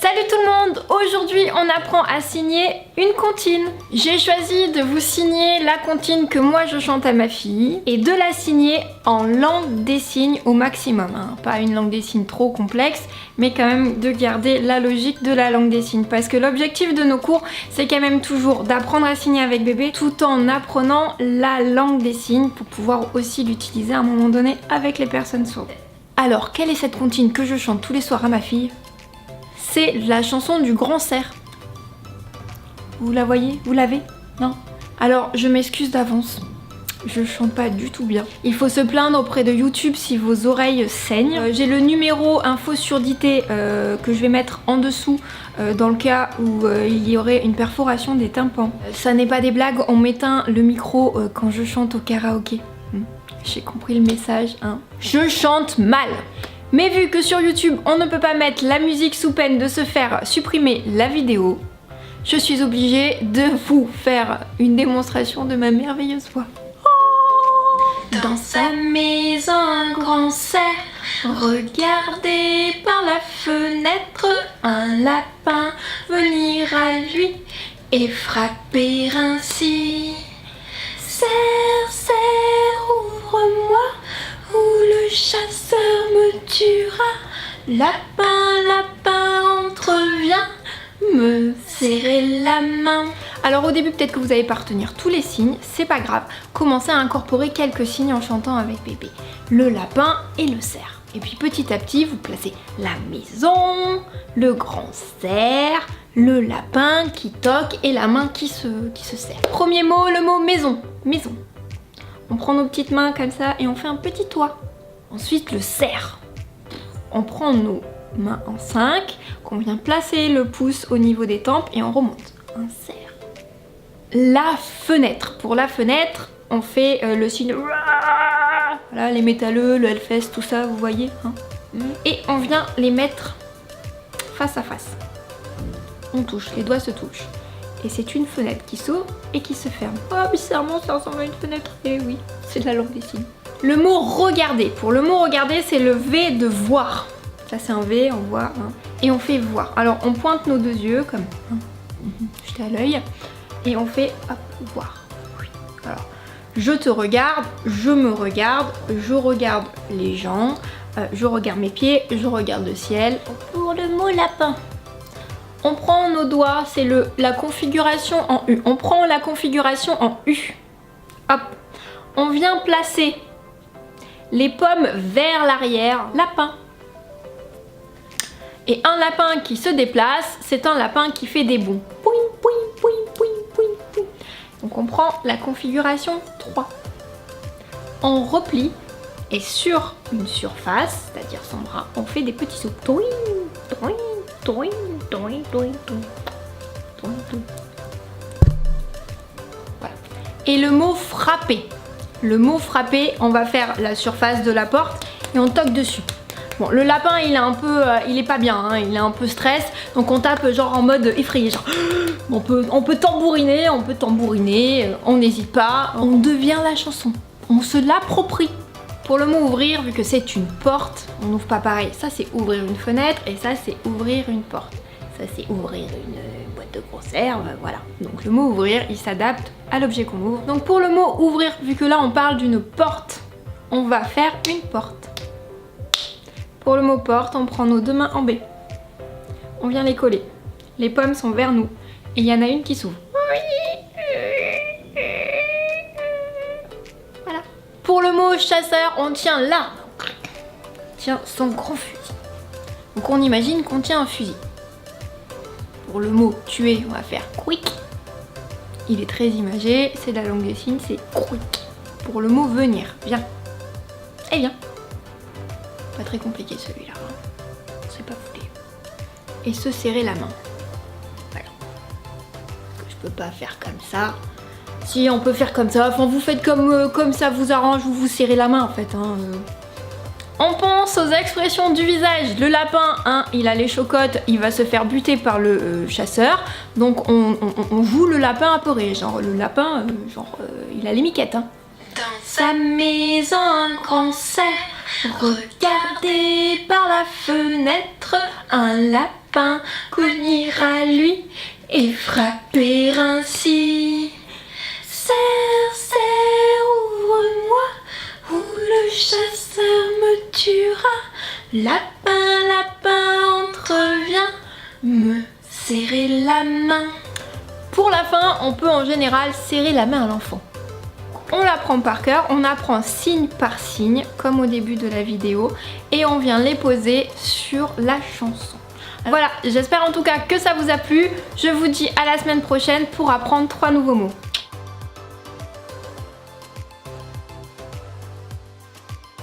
Salut tout le monde! Aujourd'hui on apprend à signer une comptine. J'ai choisi de vous signer la comptine que moi je chante à ma fille et de la signer en langue des signes au maximum. Hein. Pas une langue des signes trop complexe, mais quand même de garder la logique de la langue des signes. Parce que l'objectif de nos cours, c'est quand même toujours d'apprendre à signer avec bébé tout en apprenant la langue des signes pour pouvoir aussi l'utiliser à un moment donné avec les personnes sourdes. Alors, quelle est cette comptine que je chante tous les soirs à ma fille? C'est la chanson du grand cerf. Vous la voyez? Vous l'avez? Non? Alors je m'excuse d'avance, je chante pas du tout bien. Il faut se plaindre auprès de YouTube si vos oreilles saignent. J'ai le numéro info surdité que je vais mettre en dessous dans le cas où il y aurait une perforation des tympans. Ça n'est pas des blagues, on m'éteint le micro quand je chante au karaoké. J'ai compris le message, hein. Je chante mal. Mais vu que sur YouTube on ne peut pas mettre la musique sous peine de se faire supprimer la vidéo, je suis obligée de vous faire une démonstration de ma merveilleuse voix. Dans sa maison un grand cerf regardait par la fenêtre un lapin venir à lui et frapper ainsi. Cerf, cerf, ouvre-moi ou le chasseur me tuera. Lapin, lapin, entre, viens me serrer la main. Alors au début peut-être que vous n'allez pas retenir tous les signes, c'est pas grave. Commencez à incorporer quelques signes en chantant avec bébé. Le lapin et le cerf. Et puis petit à petit vous placez la maison, le grand cerf, le lapin qui toque et la main qui se serre. Premier mot, le mot maison. Maison. On prend nos petites mains comme ça et on fait un petit toit. Ensuite le cerf. On prend nos mains en 5, qu'on vient placer le pouce au niveau des tempes et on remonte. Un cerf. La fenêtre. Pour la fenêtre, on fait le signe. Voilà, les métalleux, le Hellfest, tout ça, vous voyez. Hein. Et on vient les mettre face à face. On touche, les doigts se touchent. Et c'est une fenêtre qui s'ouvre et qui se ferme. Oh, bizarrement, ça ressemble à une fenêtre. Et oui, c'est de la langue des signes. Le mot regarder. Pour le mot regarder, c'est le V de voir. Ça, c'est un V, on voit. Hein. Et on fait voir. Alors, on pointe nos deux yeux, comme jeter à l'œil. Et on fait, hop, voir. Alors, je te regarde, je me regarde, je regarde les gens, je regarde mes pieds, je regarde le ciel. Pour le mot lapin. On prend nos doigts, c'est la configuration en U. On prend la configuration en U. Hop. On vient placer les pommes vers l'arrière. Lapin. Et un lapin qui se déplace, c'est un lapin qui fait des bonds. Pouing, pouing, pouing, pouing, pouing, pouing. Donc on prend la configuration 3. On replie et sur une surface, c'est-à-dire son bras, on fait des petits sauts. Touing, touing. Toing, toing, toing, toing. Toing, toing. Voilà. Et le mot frapper. Le mot frapper, on va faire la surface de la porte et on toque dessus. Bon, le lapin il est un peu, il est pas bien, hein, il est un peu stress, donc on tape genre en mode effrayé, genre on peut tambouriner, on n'hésite pas, on devient la chanson, on se l'approprie. Pour le mot ouvrir, vu que c'est une porte, on n'ouvre pas pareil. Ça c'est ouvrir une fenêtre et ça c'est ouvrir une porte. Ça c'est ouvrir une boîte de conserve, voilà. Donc le mot ouvrir, il s'adapte à l'objet qu'on ouvre. Donc pour le mot ouvrir, vu que là on parle d'une porte, on va faire une porte. Pour le mot porte, on prend nos deux mains en B. On vient les coller. Les pommes sont vers nous et il y en a une qui s'ouvre. Pour le mot chasseur, on tient l'arme. Tient son grand fusil. Donc on imagine qu'on tient un fusil. Pour le mot tuer, on va faire quick. Il est très imagé, c'est de la langue des signes, c'est quick. Pour le mot venir, viens. Eh bien. Pas très compliqué celui-là. Hein. C'est pas foutu. Et se serrer la main. Voilà. Je peux pas faire comme ça. Si on peut faire comme ça, enfin vous faites comme ça vous arrange, vous serrez la main en fait. Hein. On pense aux expressions du visage. Le lapin, hein, il a les chocottes, il va se faire buter par le chasseur. Donc on joue le lapin apeuré, genre le lapin, il a les miquettes. Hein. Dans sa maison un grand cerf Regardez par la fenêtre, un lapin cognir à lui et frapper ainsi. Serre, serre, ouvre-moi, ou le chasseur me tuera. Lapin, lapin, entreviens, me serrer la main. Pour la fin, on peut en général serrer la main à l'enfant. On l'apprend par cœur, on apprend signe par signe, comme au début de la vidéo, et on vient les poser sur la chanson. Voilà, j'espère en tout cas que ça vous a plu. Je vous dis à la semaine prochaine pour apprendre 3 nouveaux mots.